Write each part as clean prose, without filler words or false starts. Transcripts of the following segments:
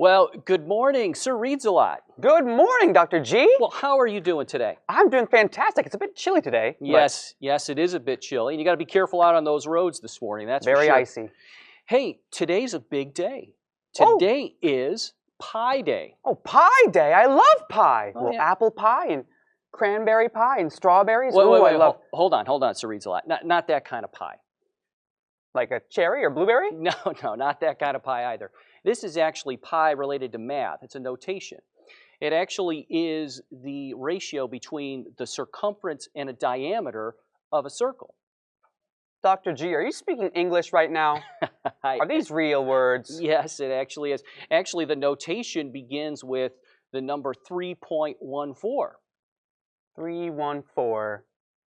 Well, good morning, SirReadsAlot. Good morning, Dr. G. Well, how are you doing today? I'm doing fantastic. It's a bit chilly today. Yes, it is a bit chilly, and you got to be careful out on those roads this morning. That's for very sure. icy. Hey, today's a big day. Oh. Today is Pie Day. Oh, Pie Day. I love pie. Oh, well, yeah. apple pie and cranberry pie and strawberries. Wait, I love. hold on, SirReadsAlot. Not that kind of pie. Like a cherry or blueberry? No, not that kind of pie either. This is actually pie related to math. It's a notation. It actually is the ratio between the circumference and a diameter of a circle. Dr. G, are you speaking English right now? Are these real words? Yes, it actually is. Actually, the notation begins with the number 3.14. 314.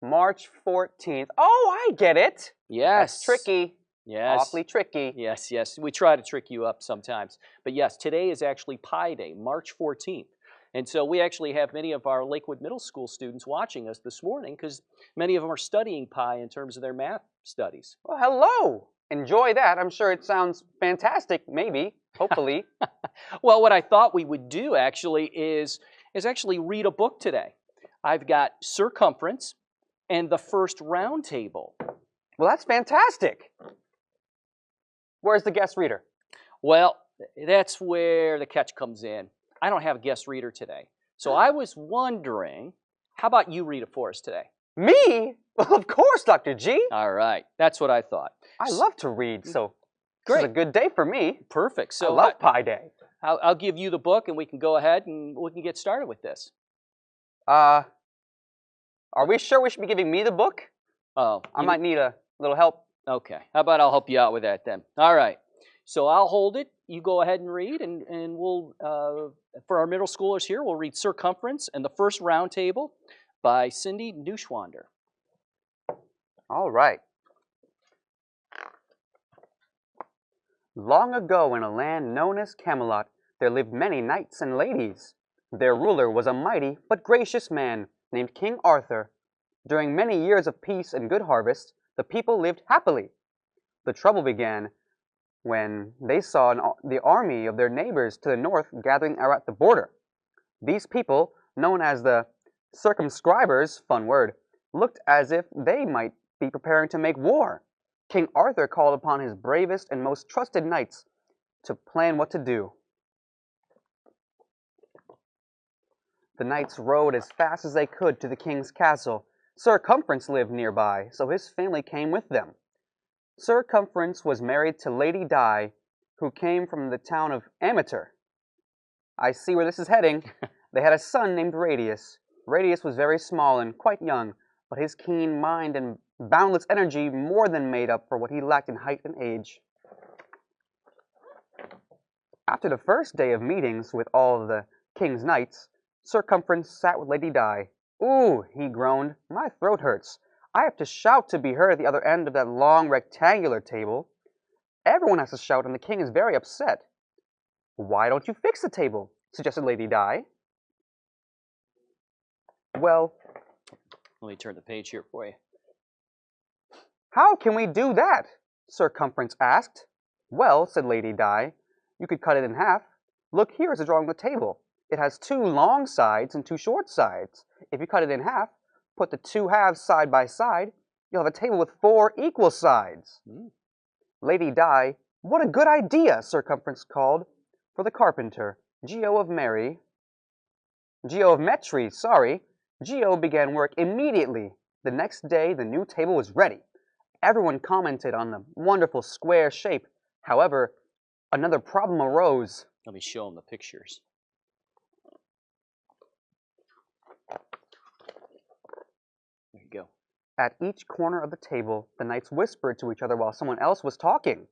March 14th. Oh, I get it. Yes. That's tricky. Yes. Awfully tricky. Yes. We try to trick you up sometimes. But yes, today is actually Pi Day, March 14th. And so we actually have many of our Lakewood Middle School students watching us this morning because many of them are studying pi in terms of their math studies. Well, hello. Enjoy that. I'm sure it sounds fantastic, maybe, hopefully. Well, what I thought we would do actually is actually read a book today. I've got Circumference and the First Round Table. Well, that's fantastic. Where's the guest reader? Well, that's where the catch comes in. I don't have a guest reader today. So I was wondering, how about you read it for us today? Me? Well, of course, Dr. G. All right. That's what I thought. I love to read, so great. This is a good day for me. Perfect. So I love Pie Day. I'll give you the book and we can go ahead and we can get started with this. Are we sure we should be giving me the book? Oh, I might need a little help. Okay. How about I'll help you out with that then? All right. So I'll hold it. You go ahead and read, and we'll, for our middle schoolers here, we'll read Circumference and the First Round Table by Cindy Neuschwander. All right. Long ago in a land known as Camelot, there lived many knights and ladies. Their ruler was a mighty but gracious man named King Arthur. During many years of peace and good harvest, the people lived happily. The trouble began when they saw the army of their neighbors to the north gathering at the border. These people, known as the circumscribers, fun word, looked as if they might be preparing to make war. King Arthur called upon his bravest and most trusted knights to plan what to do. The knights rode as fast as they could to the king's castle. Circumference lived nearby, so his family came with them. Circumference was married to Lady Di, who came from the town of Amateur. I see where this is heading. They had a son named Radius. Radius was very small and quite young, but his keen mind and boundless energy more than made up for what he lacked in height and age. After the first day of meetings with all of the king's knights, Circumference sat with Lady Di. "Ooh," he groaned, "my throat hurts. I have to shout to be heard at the other end of that long rectangular table. Everyone has to shout and the king is very upset." "Why don't you fix the table?" suggested Lady Di. "Well," Let me turn the page here for you. "How can we do that?" Circumference asked. "Well," said Lady Di, "you could cut it in half. Look, here is a drawing of the table. It has 2 long sides and 2 short sides. If you cut it in half, put the 2 halves side by side, you'll have a table with 4 equal sides." Lady Di, "What a good idea," Circumference called for the carpenter, Geo of Metri, sorry. Geo began work immediately. The next day, the new table was ready. Everyone commented on the wonderful square shape. However, another problem arose. Let me show them the pictures. There you go. At each corner of the table, the knights whispered to each other while someone else was talking.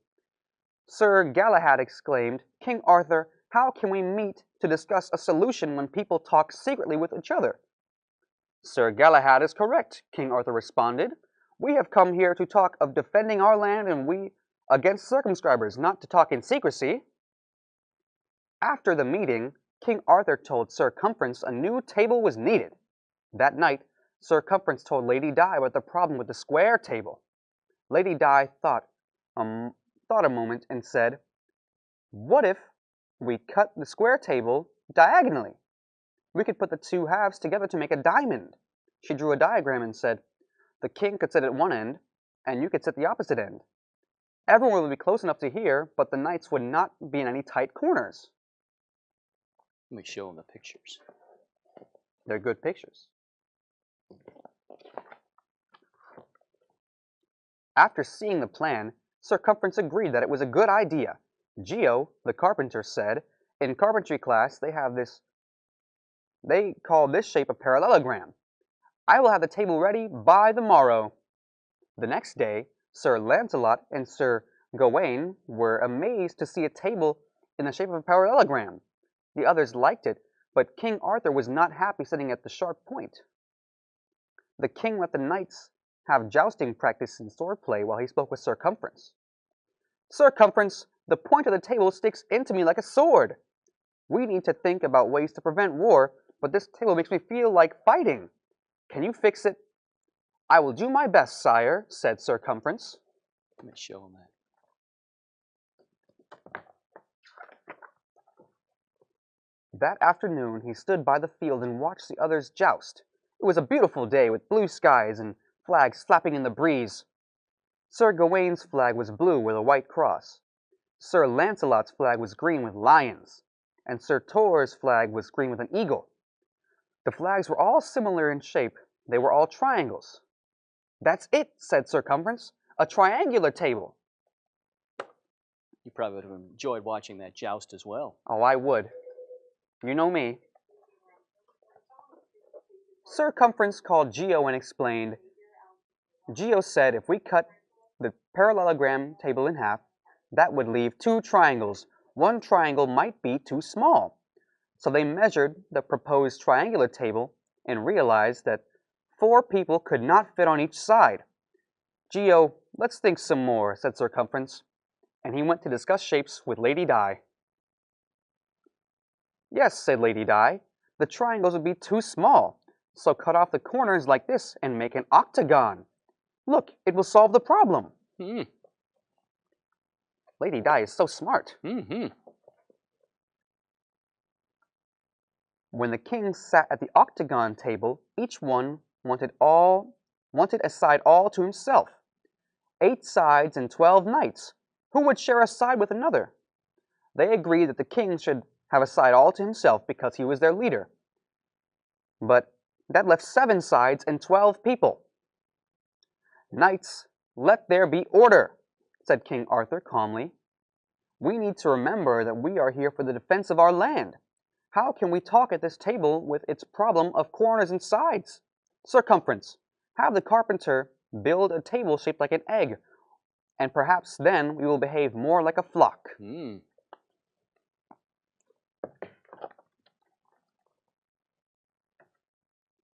Sir Galahad exclaimed, "King Arthur, how can we meet to discuss a solution when people talk secretly with each other?" "Sir Galahad is correct," King Arthur responded. "We have come here to talk of defending our land and we against circumscribers, not to talk in secrecy." After the meeting, King Arthur told Circumference a new table was needed. That night, Circumference told Lady Di about the problem with the square table. Lady Di thought a moment and said, "What if we cut the square table diagonally. We could put the two halves together to make a diamond. She drew a diagram and said, the king could sit at one end, and you could sit the opposite end. Everyone would be close enough to hear, but the knights would not be in any tight corners. Let me show them the pictures. They're good pictures. After seeing the plan, Circumference agreed that it was a good idea. Geo, the carpenter, said, in carpentry class they call this shape a parallelogram. I will have the table ready by the morrow. The next day, Sir Lancelot and Sir Gawain were amazed to see a table in the shape of a parallelogram. The others liked it, but King Arthur was not happy sitting at the sharp point. The king let the knights have jousting practice in swordplay while he spoke with Circumference. Circumference, the point of the table sticks into me like a sword. We need to think about ways to prevent war, but this table makes me feel like fighting. Can you fix it? I will do my best, sire, said Circumference. Let me show them that. That afternoon he stood by the field and watched the others joust. It was a beautiful day with blue skies and flags flapping in the breeze. Sir Gawain's flag was blue with a white cross. Sir Lancelot's flag was green with lions, and Sir Tor's flag was green with an eagle. The flags were all similar in shape. They were all triangles. That's it, said Circumference, a triangular table. You probably would have enjoyed watching that joust as well. Oh, I would. You know me. Circumference called Geo and explained. Geo said if we cut the parallelogram table in half, that would leave two triangles. One triangle might be too small. So they measured the proposed triangular table and realized that 4 people could not fit on each side. Geo, let's think some more, said Circumference, and he went to discuss shapes with Lady Di. Yes, said Lady Di, the triangles would be too small, so cut off the corners like this and make an octagon. Look, it will solve the problem. Lady Di is so smart. When the kings sat at the octagon table, each one wanted a side all to himself. 8 sides and 12 knights. Who would share a side with another? They agreed that the king should have a side all to himself because he was their leader. But that left 7 sides and 12 people. Knights, let there be order, said King Arthur calmly. We need to remember that we are here for the defense of our land. How can we talk at this table with its problem of corners and sides? Circumference, have the carpenter build a table shaped like an egg, and perhaps then we will behave more like a flock.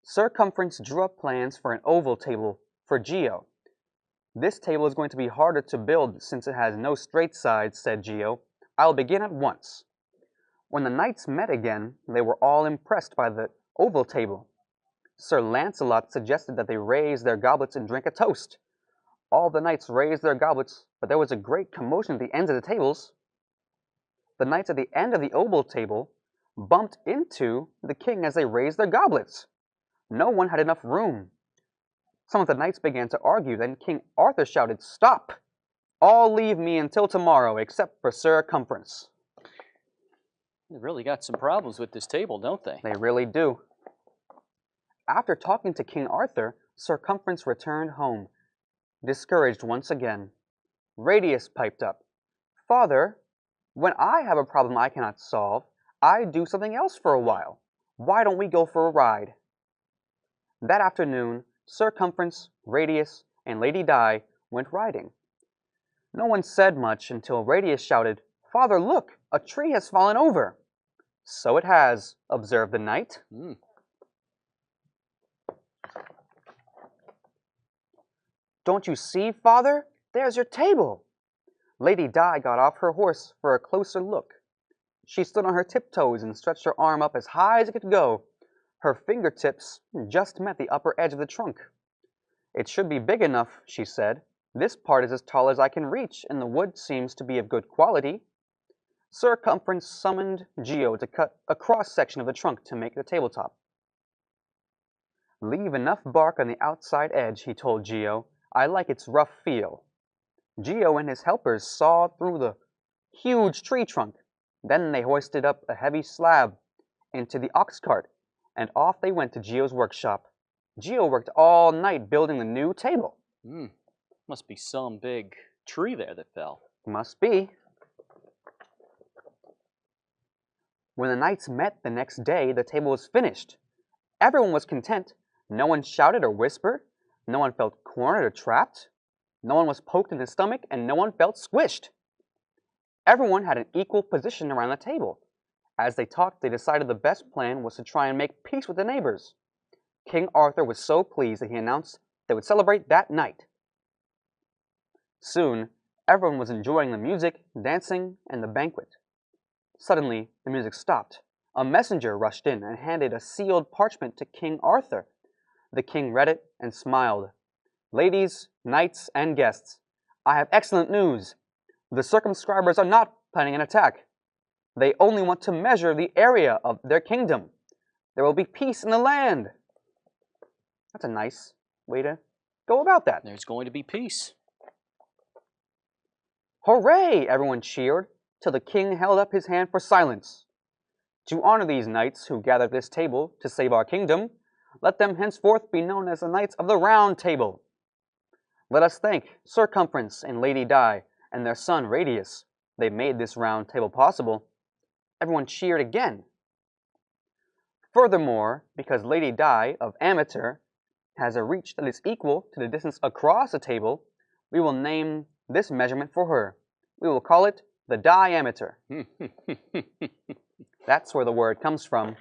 Circumference drew up plans for an oval table for Geo. This table is going to be harder to build since it has no straight sides, said Geo. I'll begin at once. When the knights met again, they were all impressed by the oval table. Sir Lancelot suggested that they raise their goblets and drink a toast. All the knights raised their goblets, but there was a great commotion at the ends of the tables. The knights at the end of the oval table bumped into the king as they raised their goblets. No one had enough room. Some of the knights began to argue. Then King Arthur shouted, "Stop! All leave me until tomorrow, except for Circumference." They really got some problems with this table, don't they? They really do. After talking to King Arthur, Circumference returned home, discouraged once again. Radius piped up. Father, when I have a problem I cannot solve, I do something else for a while. Why don't we go for a ride? That afternoon, Circumference, Radius, and Lady Di went riding. No one said much until Radius shouted, "Father, look! A tree has fallen over." "So it has," observed the knight. "Don't you see, Father? There's your table." Lady Di got off her horse for a closer look. She stood on her tiptoes and stretched her arm up as high as it could go. Her fingertips just met the upper edge of the trunk. "It should be big enough," she said. "This part is as tall as I can reach, and the wood seems to be of good quality." Circumference summoned Geo to cut a cross-section of the trunk to make the tabletop. Leave enough bark on the outside edge, he told Geo. I like its rough feel. Geo and his helpers sawed through the huge tree trunk. Then they hoisted up a heavy slab into the ox cart, and off they went to Geo's workshop. Geo worked all night building the new table. Must be some big tree there that fell. Must be. When the knights met the next day, the table was finished. Everyone was content. No one shouted or whispered. No one felt cornered or trapped. No one was poked in the stomach, and no one felt squished. Everyone had an equal position around the table. As they talked, they decided the best plan was to try and make peace with the neighbors. King Arthur was so pleased that he announced they would celebrate that night. Soon, everyone was enjoying the music, dancing, and the banquet. Suddenly, the music stopped. A messenger rushed in and handed a sealed parchment to King Arthur. The king read it and smiled. Ladies, knights, and guests, I have excellent news. The circumscribers are not planning an attack. They only want to measure the area of their kingdom. There will be peace in the land. That's a nice way to go about that. There's going to be peace. Hooray! Everyone cheered, till the king held up his hand for silence. To honor these knights who gathered this table to save our kingdom, let them henceforth be known as the Knights of the Round Table. Let us thank Circumference and Lady Di and their son Radius. They made this round table possible. Everyone cheered again. Furthermore, because Lady Di of Amateur has a reach that is equal to the distance across a table, we will name this measurement for her. We will call it the diameter. That's where the word comes from.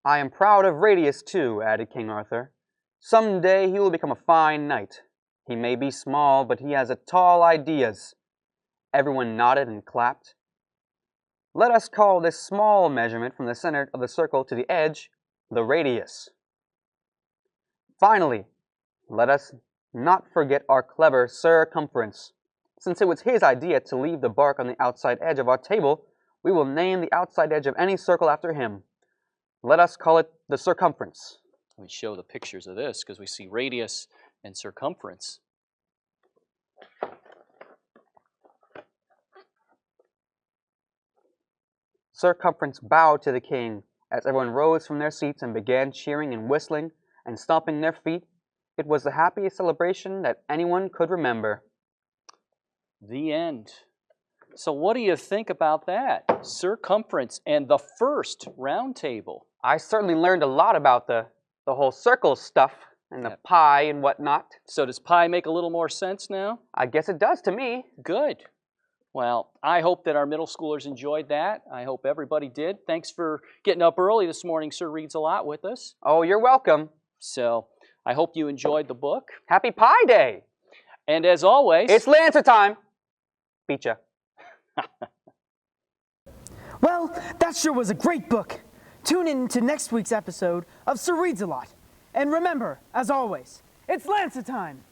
I am proud of Radius too, added King Arthur. Some day he will become a fine knight. He may be small, but he has tall ideas. Everyone nodded and clapped. Let us call this small measurement from the center of the circle to the edge the radius. Finally, let us not forget our clever Circumference. Since it was his idea to leave the bark on the outside edge of our table, we will name the outside edge of any circle after him. Let us call it the circumference. Let me show the pictures of this because we see radius and circumference. Circumference bowed to the king as everyone rose from their seats and began cheering and whistling and stomping their feet. It was the happiest celebration that anyone could remember. The end. So what do you think about that? Circumference and the first round table. I certainly learned a lot about the whole circle stuff and the pi and whatnot. So does pi make a little more sense now? I guess it does to me. Good. Well, I hope that our middle schoolers enjoyed that. I hope everybody did. Thanks for getting up early this morning, Sir Reads a Lot, with us. Oh, you're welcome. So I hope you enjoyed the book. Happy Pi Day! And as always... It's Lancer time! Beat ya. Well, that sure was a great book. Tune in to next week's episode of Sir Reads a Lot. And remember, as always, it's Lancer time!